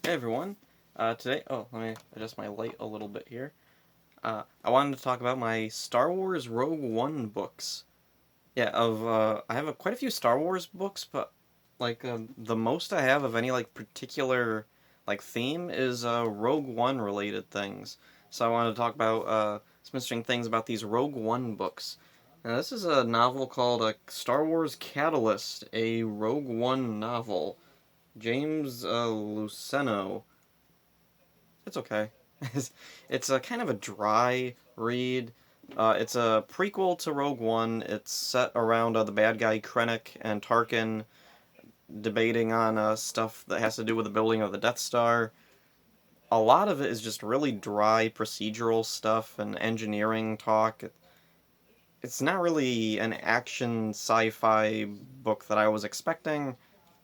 Hey everyone. Today, let me adjust my light a little bit here. I wanted to talk about my Star Wars Rogue One books. I have quite a few Star Wars books, but the most I have of any particular theme is Rogue One related things. So I wanted to talk about some interesting things about these Rogue One books. Now this is a novel called Star Wars Catalyst, a Rogue One novel. James Luceno. It's okay. It's a kind of a dry read. It's a prequel to Rogue One. It's set around the bad guy Krennic and Tarkin debating on stuff that has to do with the building of the Death Star. A lot of it is just really dry procedural stuff and engineering talk. It's not really an action sci-fi book that I was expecting.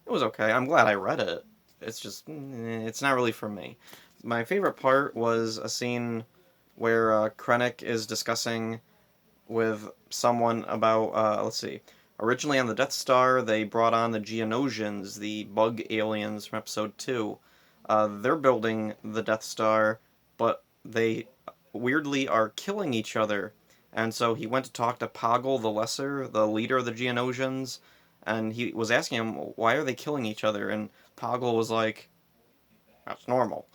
It was okay. I'm glad I read it. It's just, it's not really for me. My favorite part was a scene where Krennic is discussing with someone about, let's see. Originally on the Death Star, they brought on the Geonosians, the bug aliens from Episode 2. They're building the Death Star, but they weirdly are killing each other. And so he went to talk to Poggle the Lesser, the leader of the Geonosians, and he was asking him, why are they killing each other? And Poggle was like, that's normal.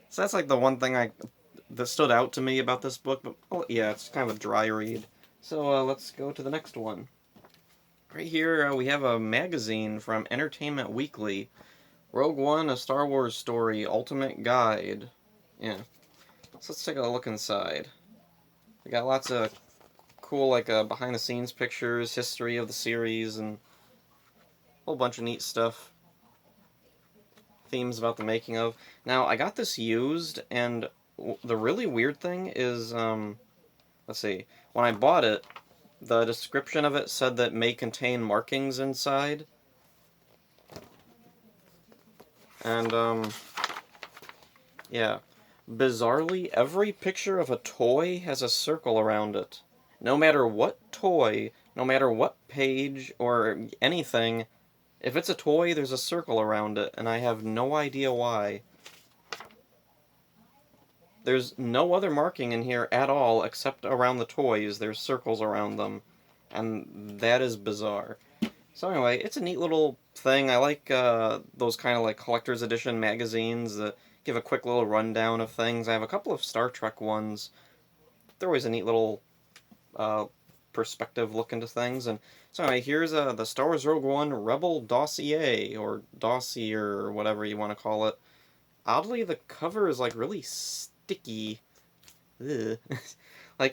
So that's the one thing that stood out to me about this book, but yeah, it's kind of a dry read. So let's go to the next one. Right here we have a magazine from Entertainment Weekly, Rogue One: A Star Wars Story Ultimate Guide. Yeah, so let's take a look inside. We got lots of cool behind the scenes pictures, history of the series, and a whole bunch of neat stuff. Themes about the making of. Now, I got this used, and the really weird thing is, let's see, when I bought it, the description of it said that it may contain markings inside. And, yeah. Bizarrely, every picture of a toy has a circle around it. No matter what toy, no matter what page, or anything, if it's a toy, there's a circle around it, and I have no idea why. There's no other marking in here at all except around the toys. There's circles around them, and that is bizarre. So anyway, it's a neat little thing. I like those kind of collector's edition magazines that give a quick little rundown of things. I have a couple of Star Trek ones. They're always a neat little uh, perspective look into things. And so anyway, here's the Star Wars Rogue One Rebel Dossier, or Dossier, or whatever you want to call it. Oddly, the cover is really sticky. Ugh.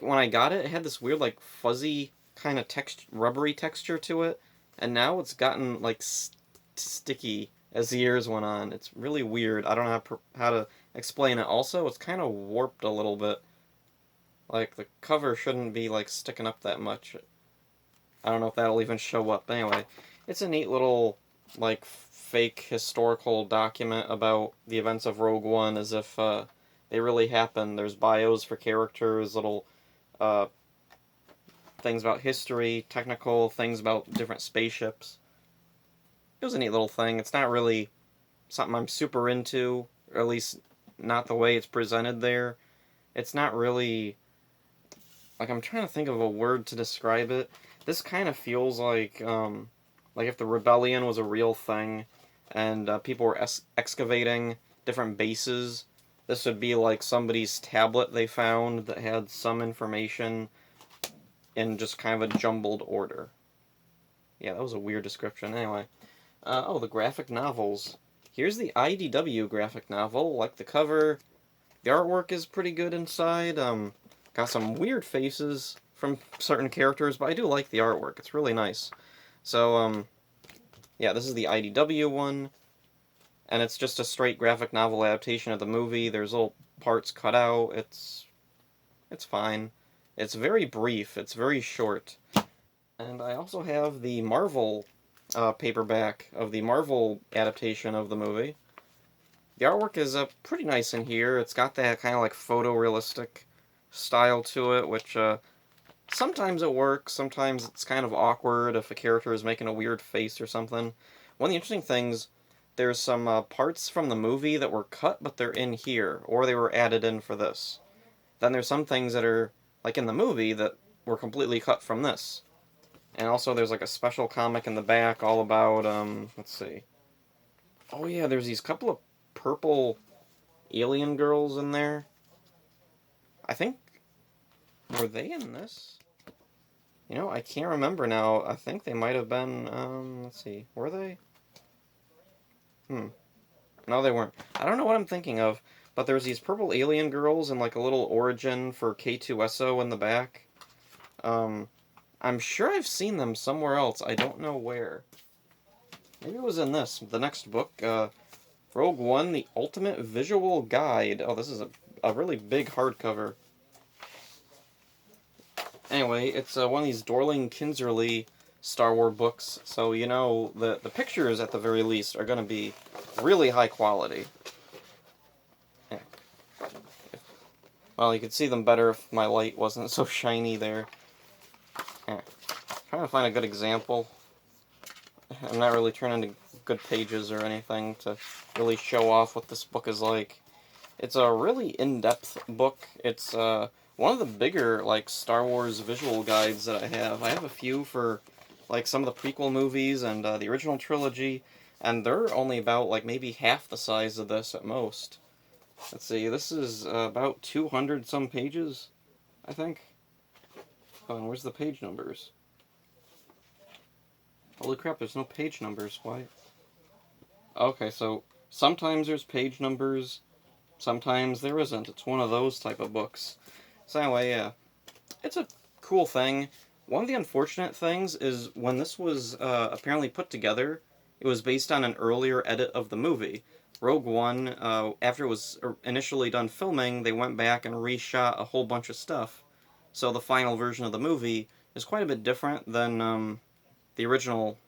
When I got it, it had this weird fuzzy kind of rubbery texture to it, and now it's gotten sticky as the years went on. It's really weird. I don't know how to explain it. Also, it's kind of warped a little bit. The cover shouldn't be sticking up that much. I don't know if that'll even show up. But anyway, it's a neat little fake historical document about the events of Rogue One, as if they really happened. There's bios for characters, little uh, things about history, technical things about different spaceships. It was a neat little thing. It's not really something I'm super into, or at least not the way it's presented there. It's not really I'm trying to think of a word to describe it. This kind of feels like if the rebellion was a real thing, and people were excavating different bases. This would be like somebody's tablet they found that had some information in just kind of a jumbled order. Yeah, that was a weird description. Anyway. The graphic novels. Here's the IDW graphic novel. Like the cover. The artwork is pretty good inside. Got some weird faces from certain characters, but I do like the artwork. It's really nice. So, yeah, this is the IDW one. And it's just a straight graphic novel adaptation of the movie. There's little parts cut out. It's fine. It's very brief. It's very short. And I also have the Marvel paperback of the Marvel adaptation of the movie. The artwork is pretty nice in here. It's got that kind of photorealistic style to it, which sometimes it works, sometimes it's kind of awkward if a character is making a weird face or something. One of the interesting things, there's some parts from the movie that were cut, but they're in here, or they were added in for this. Then there's some things that are, like in the movie, that were completely cut from this. And also there's like a special comic in the back all about, let's see. Oh yeah, there's these couple of purple alien girls in there. I think, were they in this? You know, I can't remember now. I think they might have been, let's see, were they? No, they weren't. I don't know what I'm thinking of, but there's these purple alien girls and like a little origin for K2SO in the back. Um, I'm sure I've seen them somewhere else. I don't know where. Maybe it was in the next book, Rogue One, The Ultimate Visual Guide. Oh, this is a really big hardcover. Anyway, it's one of these Dorling Kinserly Star Wars books, so you know the pictures at the very least are going to be really high quality. Yeah. Well, you could see them better if my light wasn't so shiny there. Yeah. Trying to find a good example. I'm not really turning to good pages or anything to really show off what this book is like. It's a really in-depth book. It's one of the bigger like Star Wars visual guides that I have. I have a few for like some of the prequel movies and the original trilogy, and they're only about like maybe half the size of this at most. Let's see, this is about 200 some pages, I think. Oh, and where's the page numbers? Holy crap, there's no page numbers. Why? Okay, so sometimes there's page numbers, sometimes there isn't. It's one of those type of books. So anyway, yeah, it's a cool thing. One of the unfortunate things is when this was apparently put together, it was based on an earlier edit of the movie. Rogue One, after it was initially done filming, they went back and reshot a whole bunch of stuff. So the final version of the movie is quite a bit different than the original,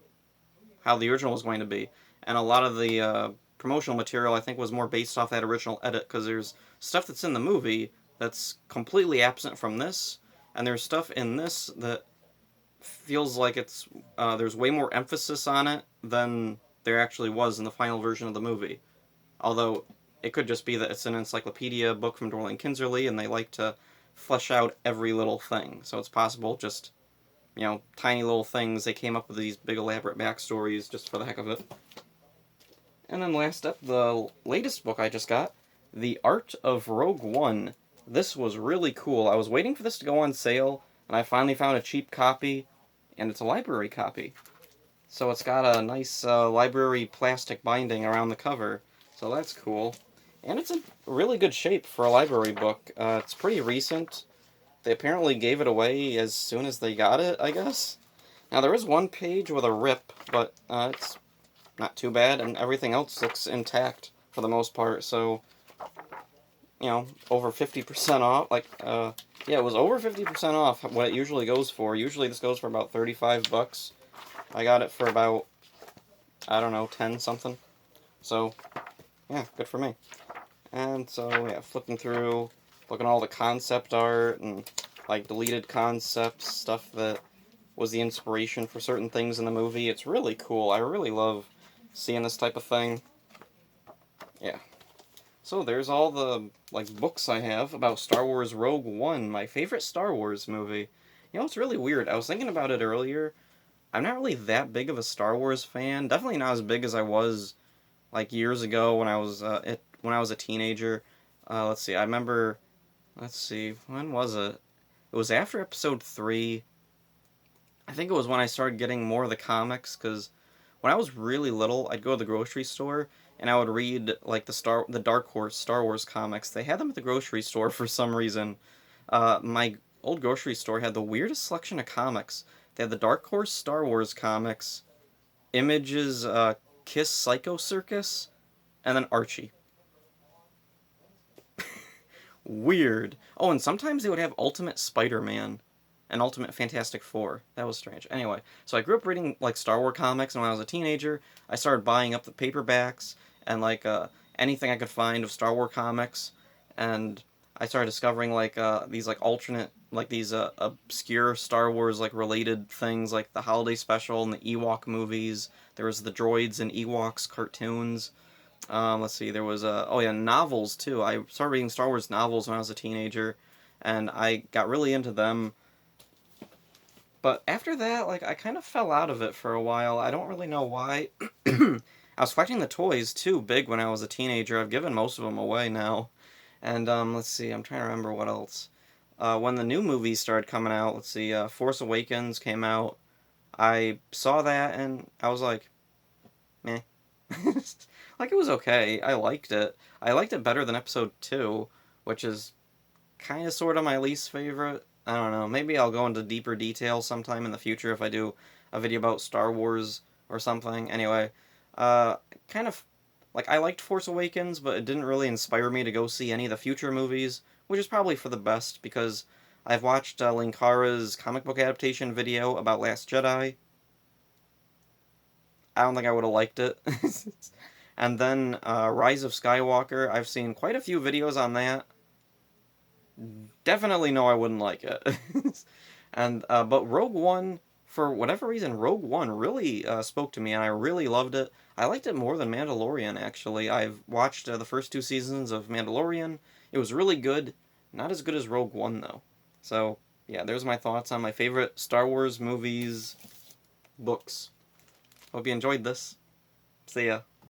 how the original was going to be. And a lot of the promotional material, I think, was more based off that original edit, because there's stuff that's in the movie that's completely absent from this, and there's stuff in this that feels like it's there's way more emphasis on it than there actually was in the final version of the movie. Although it could just be that it's an encyclopedia book from Dorling Kinserly, and they like to flesh out every little thing. So it's possible just, you know, tiny little things. They came up with these big elaborate backstories just for the heck of it. And then last up, the latest book I just got, The Art of Rogue One. This was really cool. I was waiting for this to go on sale, and I finally found a cheap copy, and it's a library copy. So it's got a nice library plastic binding around the cover, so that's cool. And it's in really good shape for a library book. It's pretty recent. They apparently gave it away as soon as they got it, I guess. Now, there is one page with a rip, but it's not too bad, and everything else looks intact for the most part, so, you know, over 50% off. Like, yeah, it was over 50% off what it usually goes for. Usually this goes for about 35 bucks. I got it for about, I don't know, 10 something. So, yeah, good for me. And so, yeah, flipping through, looking at all the concept art and, like, deleted concepts, stuff that was the inspiration for certain things in the movie. It's really cool. I really love seeing this type of thing. Yeah. So there's all the, like, books I have about Star Wars Rogue One, my favorite Star Wars movie. You know, it's really weird. I was thinking about it earlier. I'm not really that big of a Star Wars fan. Definitely not as big as I was, like, years ago when I was a teenager. Let's see. I remember. Let's see. When was it? It was after Episode 3. I think it was when I started getting more of the comics, because when I was really little, I'd go to the grocery store and I would read like the Dark Horse Star Wars comics. They had them at the grocery store for some reason. My old grocery store had the weirdest selection of comics. They had the Dark Horse Star Wars comics, Image's Kiss Psycho Circus, and then Archie. Weird. Oh, and sometimes they would have Ultimate Spider-Man and Ultimate Fantastic Four. That was strange. Anyway, so I grew up reading like Star Wars comics, and when I was a teenager, I started buying up the paperbacks and like anything I could find of Star Wars comics. And I started discovering like these like alternate like these obscure Star Wars like related things like the holiday special and the Ewok movies. There was the droids and Ewoks cartoons. Let's see, there was oh yeah, novels too. I started reading Star Wars novels when I was a teenager, and I got really into them. But after that, like I kind of fell out of it for a while. I don't really know why. I was collecting the toys too big when I was a teenager. I've given most of them away now. And let's see, I'm trying to remember what else. When the new movies started coming out, let's see, Force Awakens came out. I saw that and I was like, meh. Like it was okay. I liked it. I liked it better than Episode 2, which is kind of sort of my least favorite. I don't know. Maybe I'll go into deeper detail sometime in the future if I do a video about Star Wars or something. Anyway, uh, kind of like I liked Force Awakens, but it didn't really inspire me to go see any of the future movies, which is probably for the best because I've watched Linkara's comic book adaptation video about Last Jedi. I don't think I would have liked it. And then Rise of Skywalker, I've seen quite a few videos on that. Definitely know I wouldn't like it. And but Rogue One, for whatever reason, Rogue One really spoke to me, and I really loved it. I liked it more than Mandalorian. Actually, I've watched the first two seasons of Mandalorian. It was really good. Not as good as Rogue One though. So yeah, there's my thoughts on my favorite Star Wars movies, books. Hope you enjoyed this. See ya.